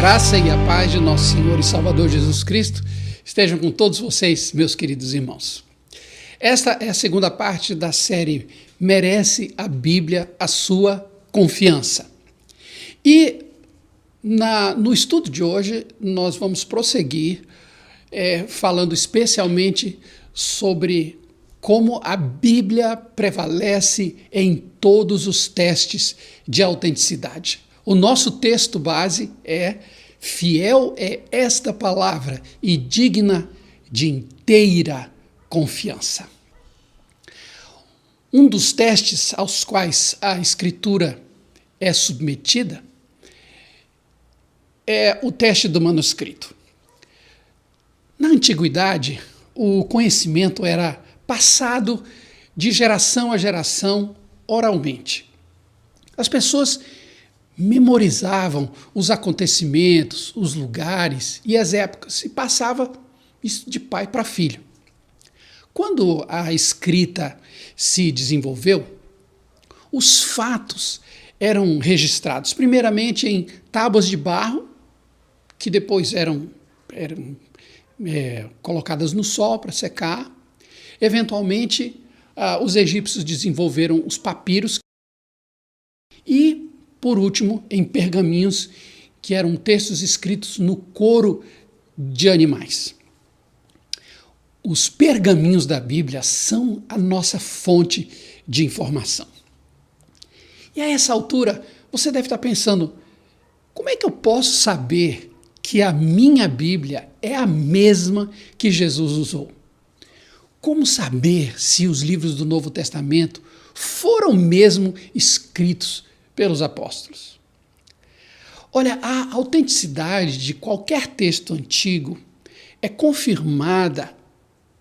graça e a paz de nosso Senhor e Salvador Jesus Cristo estejam com todos vocês, meus queridos irmãos. Esta é a segunda parte da série Merece a Bíblia a Sua Confiança. E no estudo de hoje nós vamos prosseguir falando especialmente sobre como a Bíblia prevalece em todos os testes de autenticidade. O nosso texto base é: fiel é esta palavra e digna de inteira confiança. Um dos testes aos quais a Escritura é submetida é o teste do manuscrito. Na antiguidade, o conhecimento era passado de geração a geração oralmente. As pessoas memorizavam os acontecimentos, os lugares e as épocas e passava isso de pai para filho. Quando a escrita se desenvolveu, os fatos eram registrados primeiramente em tábuas de barro, que depois eram colocadas no sol para secar. Eventualmente, os egípcios desenvolveram os papiros e, por último, em pergaminhos, que eram textos escritos no couro de animais. Os pergaminhos da Bíblia são a nossa fonte de informação. E a essa altura, você deve estar pensando: como é que eu posso saber que a minha Bíblia é a mesma que Jesus usou? Como saber se os livros do Novo Testamento foram mesmo escritos pelos apóstolos? Olha, a autenticidade de qualquer texto antigo é confirmada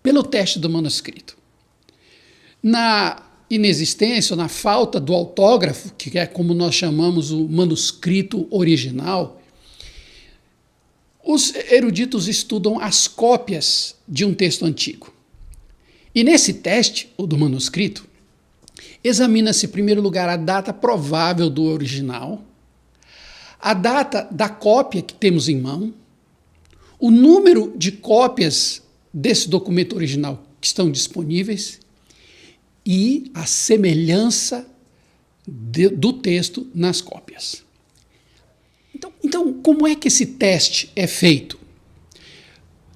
pelo teste do manuscrito. Na inexistência ou na falta do autógrafo, que é como nós chamamos o manuscrito original, os eruditos estudam as cópias de um texto antigo. E nesse teste, o do manuscrito, examina-se, em primeiro lugar, a data provável do original, a data da cópia que temos em mão, o número de cópias desse documento original que estão disponíveis e a semelhança do texto nas cópias. Então, como é que esse teste é feito?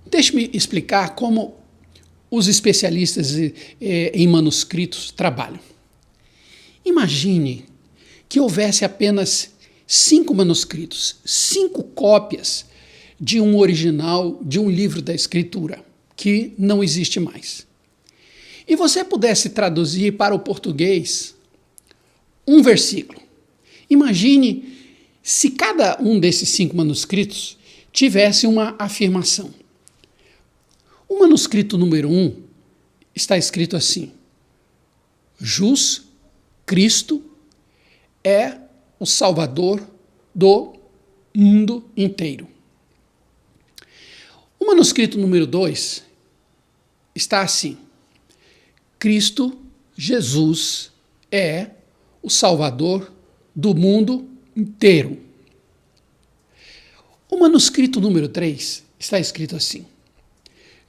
Deixe-me explicar como os especialistas em manuscritos trabalham. Imagine que houvesse apenas 5 manuscritos, 5 cópias de um original de um livro da Escritura, que não existe mais. E você pudesse traduzir para o português um versículo. Imagine se cada um desses 5 manuscritos tivesse uma afirmação. O manuscrito número 1 está escrito assim: Jus Cristo é o Salvador do mundo inteiro. O manuscrito número 2 está assim: Cristo Jesus é o Salvador do mundo inteiro. O manuscrito número 3 está escrito assim: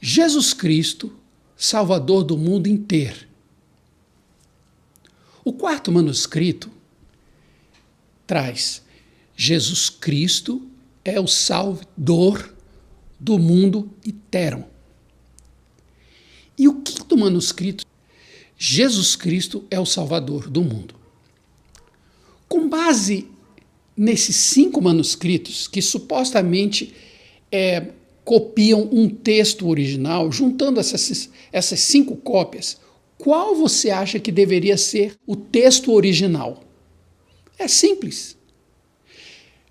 Jesus Cristo, Salvador do mundo inteiro. O 4º manuscrito traz: Jesus Cristo é o Salvador do mundo inteiro. E o 5º manuscrito: Jesus Cristo é o Salvador do mundo. Com base nesses 5 manuscritos, que supostamente copiam um texto original, juntando essas 5 cópias, qual você acha que deveria ser o texto original? É simples.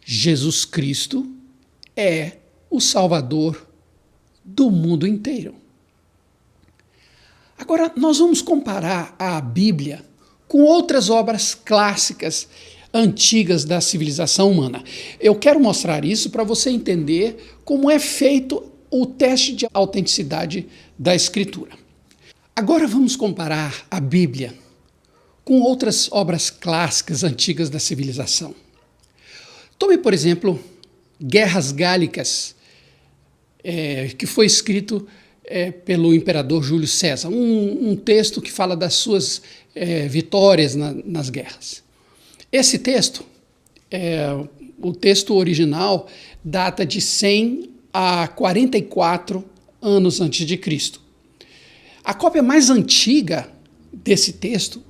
Jesus Cristo é o Salvador do mundo inteiro. Agora, nós vamos comparar a Bíblia com outras obras clássicas antigas da civilização humana. Eu quero mostrar isso para você entender como é feito o teste de autenticidade da Escritura. Agora vamos comparar a Bíblia com outras obras clássicas antigas da civilização. Tome, por exemplo, Guerras Gálicas, que foi escrito pelo imperador Júlio César, um texto que fala das suas vitórias nas guerras. Esse texto, o texto original, data de 100 a 44 anos antes de Cristo. A cópia mais antiga desse texto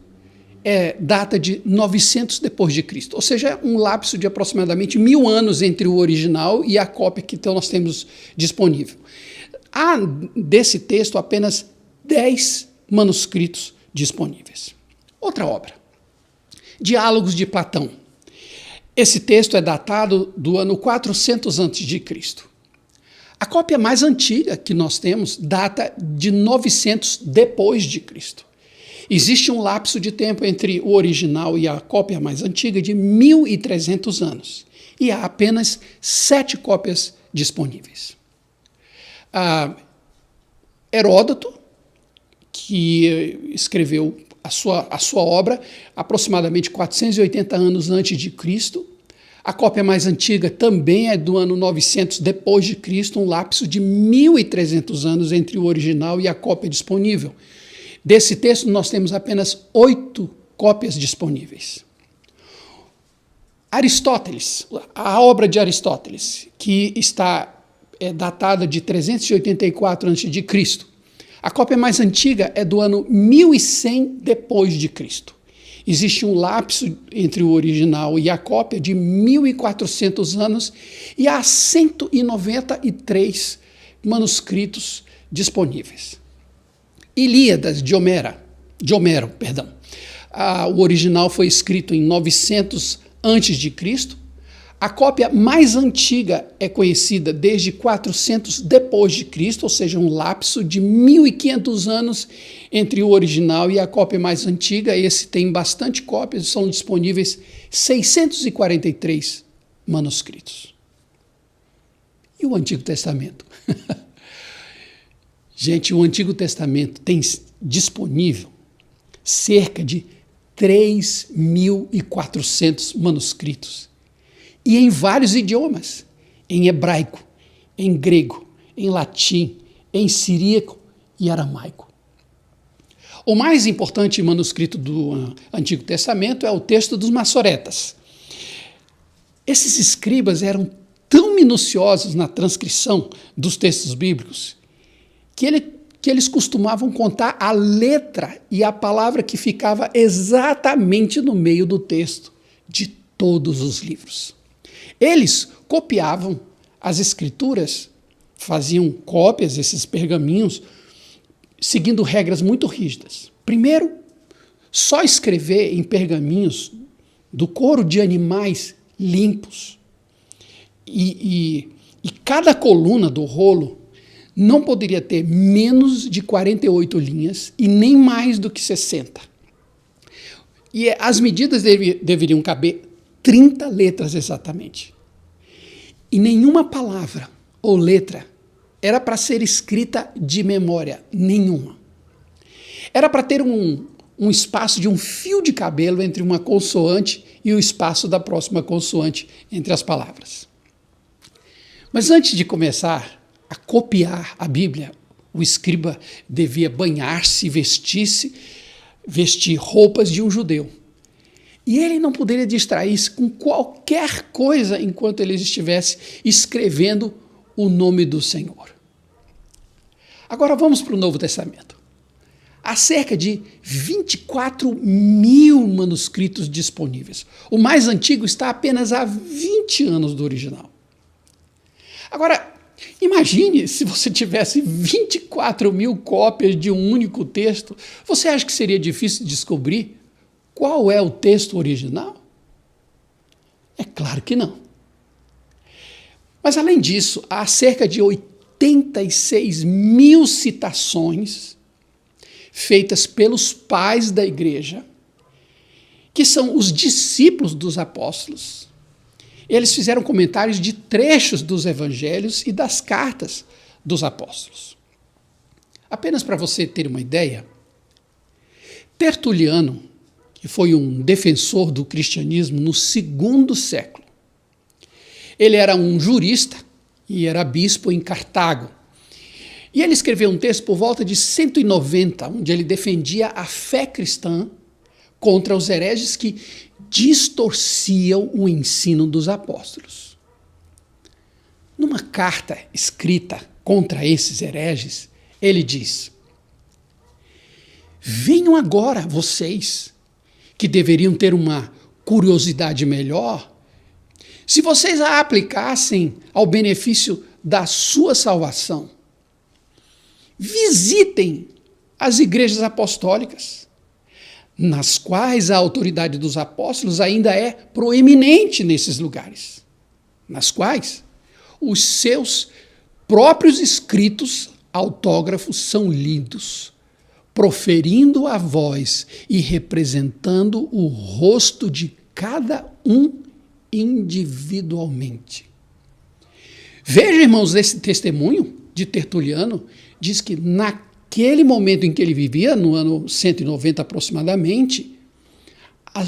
data de 900 depois de Cristo, ou seja, um lapso de aproximadamente 1000 anos entre o original e a cópia que então nós temos disponível. Há desse texto apenas 10 manuscritos disponíveis. Outra obra, Diálogos de Platão. Esse texto é datado do ano 400 a.C. A cópia mais antiga que nós temos data de 900 depois de Cristo. Existe um lapso de tempo entre o original e a cópia mais antiga de 1.300 anos. E há apenas 7 cópias disponíveis. Heródoto, que escreveu a sua obra aproximadamente 480 anos antes de Cristo. A cópia mais antiga também é do ano 900 depois de Cristo, um lapso de 1.300 anos entre o original e a cópia disponível. Desse texto nós temos apenas 8 cópias disponíveis. Aristóteles, a obra de Aristóteles, que está datada de 384 a.C. A cópia mais antiga é do ano 1100 depois de Cristo. Existe um lapso entre o original e a cópia de 1400 anos e há 193 manuscritos disponíveis. Ilíadas de Homero. O original foi escrito em 900 a.C. A cópia mais antiga é conhecida desde 400 depois de Cristo, ou seja, um lapso de 1500 anos entre o original e a cópia mais antiga. Esse tem bastante cópias, são disponíveis 643 manuscritos. E o Antigo Testamento? Gente, o Antigo Testamento tem disponível cerca de 3.400 manuscritos. E em vários idiomas, em hebraico, em grego, em latim, em siríaco e aramaico. O mais importante manuscrito do Antigo Testamento é o texto dos Massoretas. Esses escribas eram tão minuciosos na transcrição dos textos bíblicos que eles costumavam contar a letra e a palavra que ficava exatamente no meio do texto de todos os livros. Eles copiavam as escrituras, faziam cópias desses pergaminhos, seguindo regras muito rígidas. Primeiro, só escrever em pergaminhos do couro de animais limpos. E cada coluna do rolo não poderia ter menos de 48 linhas e nem mais do que 60. E as medidas deveriam caber 30 letras exatamente. E nenhuma palavra ou letra era para ser escrita de memória, nenhuma. Era para ter um espaço de um fio de cabelo entre uma consoante e o espaço da próxima consoante entre as palavras. Mas antes de começar a copiar a Bíblia, o escriba devia banhar-se e vestir roupas de um judeu. E ele não poderia distrair-se com qualquer coisa enquanto ele estivesse escrevendo o nome do Senhor. Agora vamos para o Novo Testamento. Há cerca de 24.000 manuscritos disponíveis. O mais antigo está apenas a 20 anos do original. Agora, imagine se você tivesse 24.000 cópias de um único texto. Você acha que seria difícil descobrir qual é o texto original? É claro que não. Mas, além disso, há cerca de 86.000 citações feitas pelos pais da igreja, que são os discípulos dos apóstolos. Eles fizeram comentários de trechos dos evangelhos e das cartas dos apóstolos. Apenas para você ter uma ideia, Tertuliano, que foi um defensor do cristianismo no 2º século, Ele era um jurista e era bispo em Cartago. E ele escreveu um texto por volta de 190, onde ele defendia a fé cristã contra os hereges que distorciam o ensino dos apóstolos. Numa carta escrita contra esses hereges, ele diz: venham agora vocês, que deveriam ter uma curiosidade melhor, se vocês a aplicassem ao benefício da sua salvação. Visitem as igrejas apostólicas, nas quais a autoridade dos apóstolos ainda é proeminente nesses lugares, nas quais os seus próprios escritos autógrafos são lidos, proferindo a voz e representando o rosto de cada um individualmente. Veja, irmãos, esse testemunho de Tertuliano diz que naquele momento em que ele vivia, no ano 190 aproximadamente,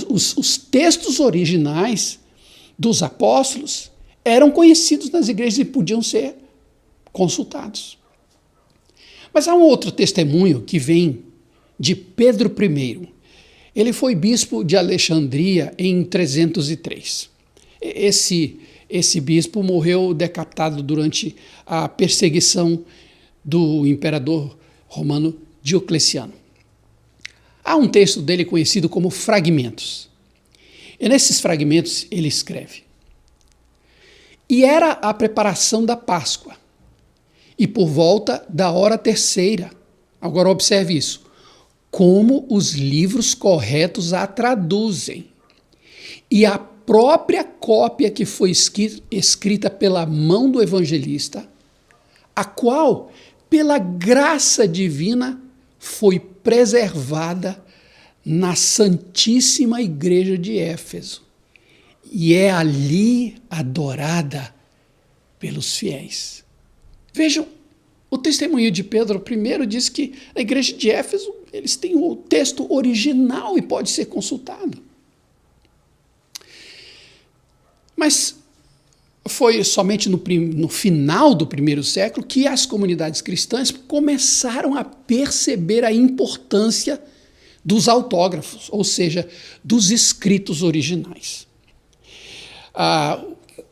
os textos originais dos apóstolos eram conhecidos nas igrejas e podiam ser consultados. Mas há um outro testemunho que vem de Pedro I. Ele foi bispo de Alexandria em 303. Esse bispo morreu decapitado durante a perseguição do imperador romano Diocleciano. Há um texto dele conhecido como Fragmentos. E nesses fragmentos ele escreve: e era a preparação da Páscoa, e por volta da hora terceira, agora observe isso, como os livros corretos a traduzem, e a própria cópia que foi escrita pela mão do evangelista, a qual, pela graça divina, foi preservada na Santíssima Igreja de Éfeso, e é ali adorada pelos fiéis. Vejam, o testemunho de Pedro I diz que a igreja de Éfeso, eles têm o texto original e pode ser consultado. Mas foi somente no final do primeiro século que as comunidades cristãs começaram a perceber a importância dos autógrafos, ou seja, dos escritos originais.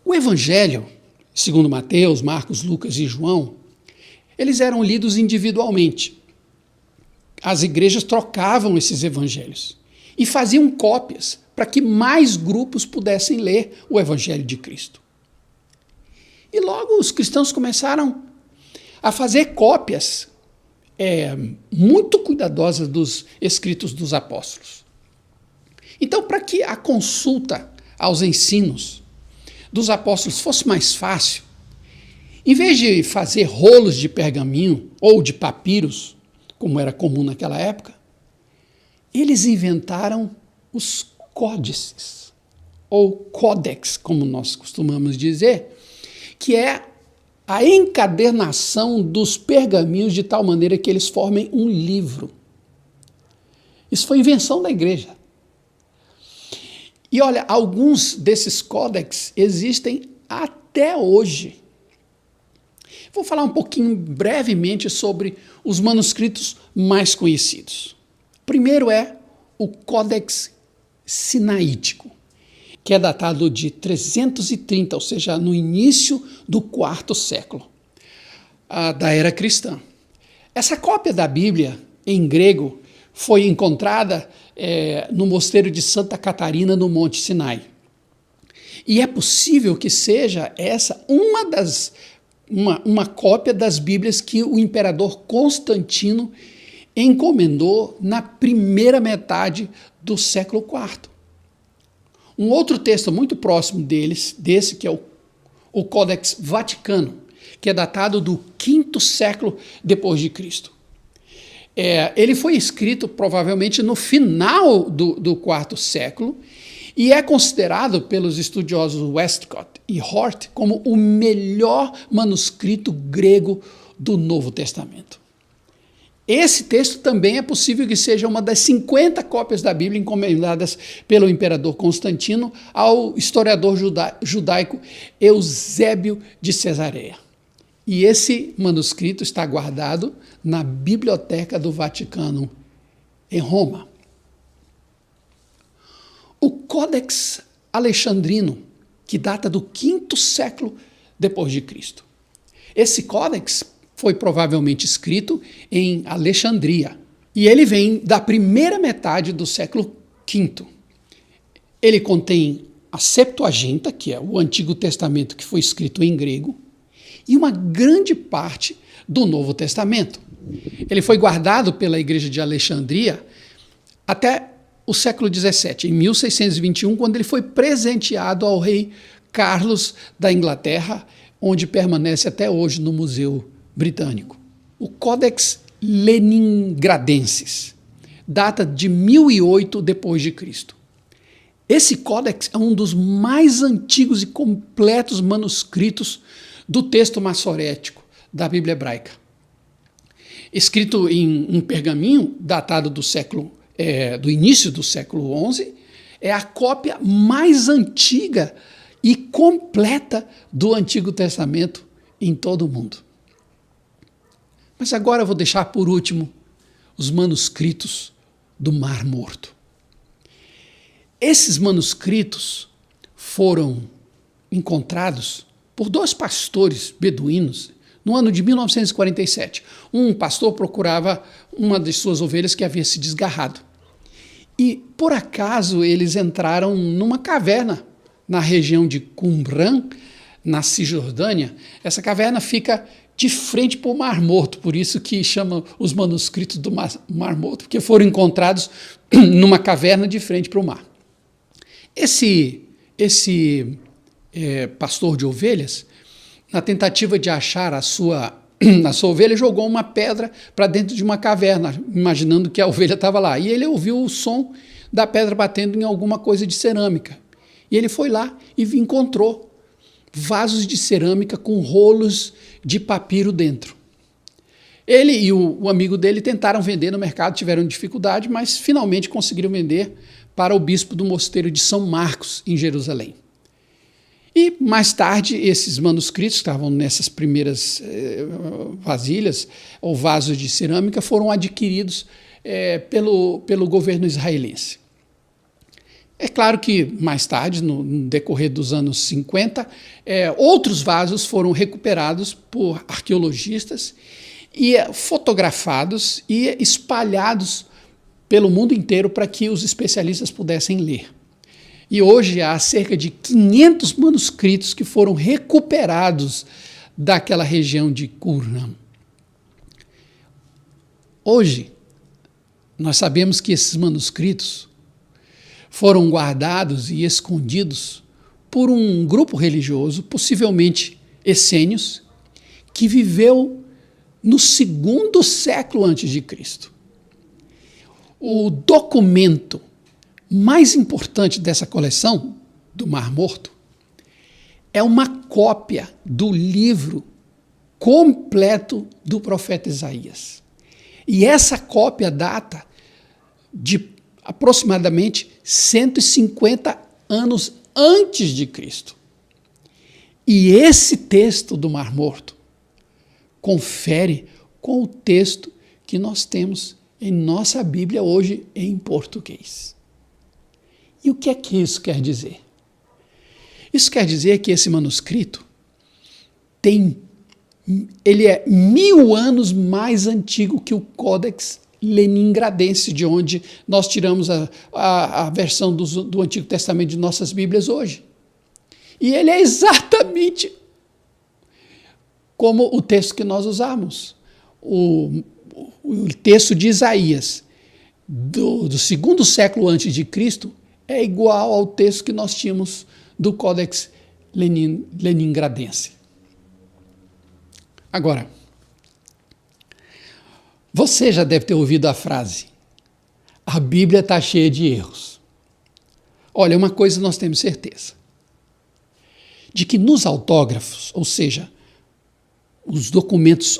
O Evangelho, segundo Mateus, Marcos, Lucas e João, eles eram lidos individualmente. As igrejas trocavam esses evangelhos e faziam cópias para que mais grupos pudessem ler o Evangelho de Cristo. E logo os cristãos começaram a fazer cópias muito cuidadosas dos escritos dos apóstolos. Então, para que a consulta aos ensinos dos apóstolos fosse mais fácil, em vez de fazer rolos de pergaminho ou de papiros, como era comum naquela época, eles inventaram os códices, ou códex, como nós costumamos dizer, que é a encadernação dos pergaminhos de tal maneira que eles formem um livro. Isso foi invenção da igreja. E olha, alguns desses códex existem até hoje. Vou falar um pouquinho brevemente sobre os manuscritos mais conhecidos. Primeiro é o Códex Sinaítico, que é datado de 330, ou seja, no início do IV século da era cristã. Essa cópia da Bíblia, em grego, foi encontrada no mosteiro de Santa Catarina, no Monte Sinai. E é possível que seja essa uma cópia das Bíblias que o imperador Constantino encomendou na primeira metade do século IV. Um outro texto muito próximo desse que é o Códex Vaticano, que é datado do V século depois de Cristo. Ele foi escrito provavelmente no final do IV século e é considerado pelos estudiosos Westcott e Hort como o melhor manuscrito grego do Novo Testamento. Esse texto também é possível que seja uma das 50 cópias da Bíblia encomendadas pelo imperador Constantino ao historiador judaico Eusébio de Cesareia. E esse manuscrito está guardado na Biblioteca do Vaticano, em Roma. O Codex Alexandrino, que data do quinto século depois de Cristo. Esse códex foi provavelmente escrito em Alexandria, e ele vem da primeira metade do século V. Ele contém a Septuaginta, que é o Antigo Testamento que foi escrito em grego, e uma grande parte do Novo Testamento. Ele foi guardado pela Igreja de Alexandria até o século XVII, em 1621, quando ele foi presenteado ao rei Carlos da Inglaterra, onde permanece até hoje no Museu Britânico. O Codex Leningradensis data de 1008 depois de Cristo. Esse códex é um dos mais antigos e completos manuscritos do texto massorético da Bíblia hebraica. Escrito em um pergaminho datado do início do século XI, é a cópia mais antiga e completa do Antigo Testamento em todo o mundo. Mas agora eu vou deixar por último os manuscritos do Mar Morto. Esses manuscritos foram encontrados por dois pastores beduínos no ano de 1947. Um pastor procurava uma de suas ovelhas que havia se desgarrado. E, por acaso, eles entraram numa caverna na região de Qumran, na Cisjordânia. Essa caverna fica de frente para o Mar Morto, por isso que chama os manuscritos do Mar Morto, porque foram encontrados numa caverna de frente para o mar. Esse pastor de ovelhas, na tentativa de achar a sua ovelha, jogou uma pedra para dentro de uma caverna, imaginando que a ovelha estava lá. E ele ouviu o som da pedra batendo em alguma coisa de cerâmica. E ele foi lá e encontrou vasos de cerâmica com rolos de papiro dentro. Ele e o amigo dele tentaram vender no mercado, tiveram dificuldade, mas finalmente conseguiram vender para o bispo do mosteiro de São Marcos, em Jerusalém. E mais tarde, esses manuscritos, que estavam nessas primeiras vasilhas ou vasos de cerâmica, foram adquiridos pelo governo israelense. É claro que, mais tarde, no decorrer dos anos 50, outros vasos foram recuperados por arqueologistas e fotografados e espalhados pelo mundo inteiro para que os especialistas pudessem ler. E hoje há cerca de 500 manuscritos que foram recuperados daquela região de Qumran. Hoje, nós sabemos que esses manuscritos foram guardados e escondidos por um grupo religioso, possivelmente essênios, que viveu no 2º século antes de Cristo. O documento mais importante dessa coleção, do Mar Morto, é uma cópia do livro completo do profeta Isaías. E essa cópia data de aproximadamente 150 anos antes de Cristo. E esse texto do Mar Morto confere com o texto que nós temos em nossa Bíblia hoje em português. E o que é que isso quer dizer? Isso quer dizer que esse manuscrito ele é 1000 anos mais antigo que o Codex Leningradense, de onde nós tiramos a versão do Antigo Testamento de nossas Bíblias hoje. E ele é exatamente como o texto que nós usamos. O texto de Isaías, do 2º século antes de Cristo, é igual ao texto que nós tínhamos do Codex Leningradense. Agora, você já deve ter ouvido a frase: a Bíblia está cheia de erros. Olha, uma coisa nós temos certeza: de que nos autógrafos, ou seja, os documentos,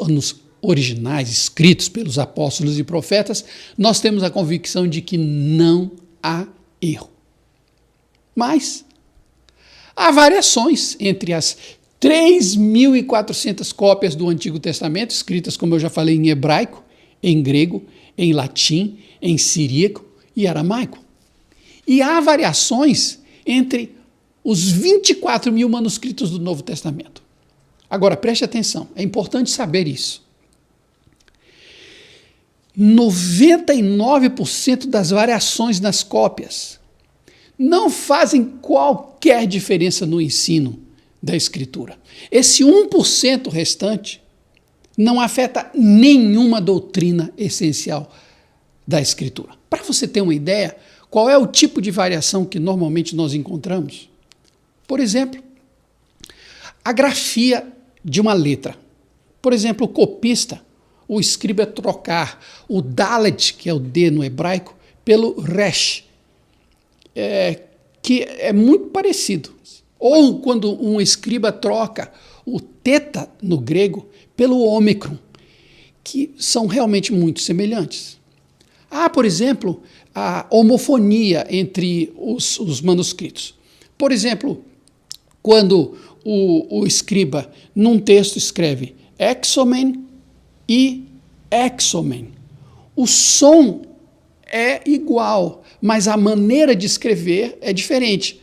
originais escritos pelos apóstolos e profetas, nós temos a convicção de que não há erro. Mas há variações entre as 3.400 cópias do Antigo Testamento, escritas, como eu já falei, em hebraico, em grego, em latim, em siríaco e aramaico. E há variações entre os 24.000 manuscritos do Novo Testamento. Agora, preste atenção, é importante saber isso. 99% das variações nas cópias não fazem qualquer diferença no ensino da Escritura. Esse 1% restante não afeta nenhuma doutrina essencial da Escritura. Para você ter uma ideia, qual é o tipo de variação que normalmente nós encontramos? Por exemplo, a grafia de uma letra. Por exemplo, o copista, o escriba trocar o dalet, que é o D no hebraico, pelo resh, que é muito parecido. Ou quando um escriba troca o teta no grego pelo ômicron, que são realmente muito semelhantes. Há, por exemplo, a homofonia entre os manuscritos. Por exemplo, quando o escriba, num texto, escreve exomen e exomen. O som é igual, mas a maneira de escrever é diferente.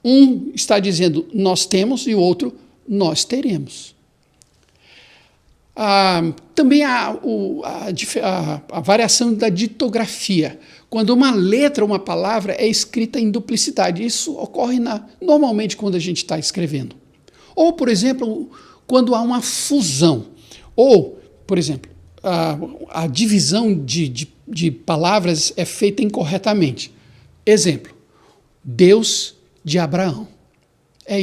Um está dizendo nós temos e o outro nós teremos. Também há a variação da ditografia. Quando uma letra, uma palavra é escrita em duplicidade. Isso ocorre normalmente quando a gente está escrevendo. Ou, por exemplo, quando há uma fusão. Ou, por exemplo, a divisão de palavras é feita incorretamente. Exemplo, Deus de Abraão. É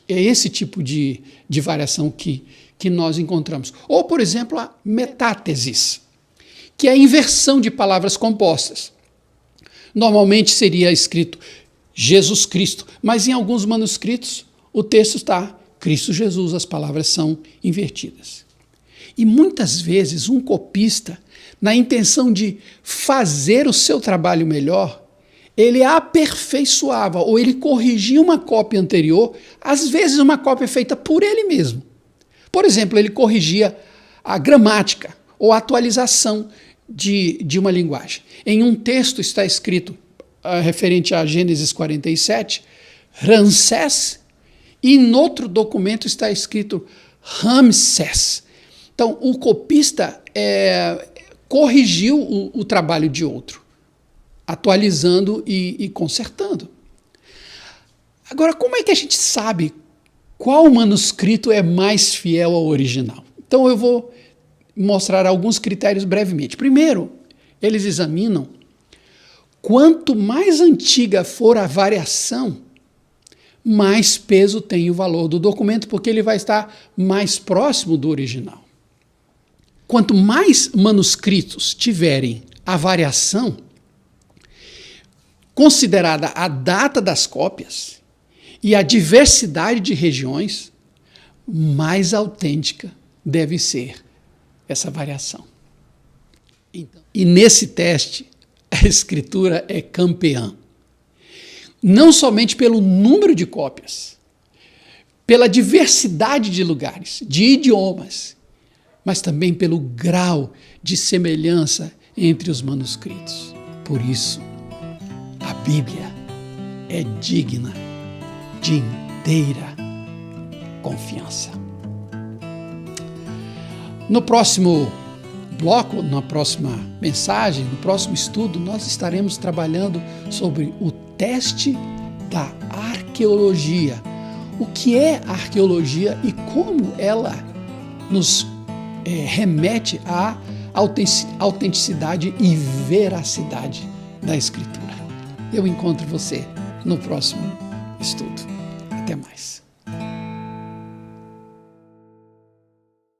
esse tipo de variação que nós encontramos. Ou, por exemplo, a metátesis, que é a inversão de palavras compostas. Normalmente seria escrito Jesus Cristo, mas em alguns manuscritos o texto está Cristo Jesus, as palavras são invertidas. E muitas vezes um copista, na intenção de fazer o seu trabalho melhor, ele aperfeiçoava ou ele corrigia uma cópia anterior, às vezes uma cópia feita por ele mesmo. Por exemplo, ele corrigia a gramática ou a atualização de uma linguagem. Em um texto está escrito, referente a Gênesis 47, Ramsés, e em outro documento está escrito Ramsés. Então, o copista corrigiu o trabalho de outro, atualizando e consertando. Agora, como é que a gente sabe qual manuscrito é mais fiel ao original? Então, eu vou mostrar alguns critérios brevemente. Primeiro, eles examinam quanto mais antiga for a variação, mais peso tem o valor do documento, porque ele vai estar mais próximo do original. Quanto mais manuscritos tiverem a variação, considerada a data das cópias e a diversidade de regiões, mais autêntica deve ser essa variação. E nesse teste, a Escritura é campeã. Não somente pelo número de cópias, pela diversidade de lugares, de idiomas, mas também pelo grau de semelhança entre os manuscritos. Por isso, a Bíblia é digna de inteira confiança. No próximo bloco, na próxima mensagem, no próximo estudo, nós estaremos trabalhando sobre o teste da arqueologia. O que é a arqueologia e como ela nos remete à autenticidade e veracidade da Escritura. Eu encontro você no próximo estudo. Até mais.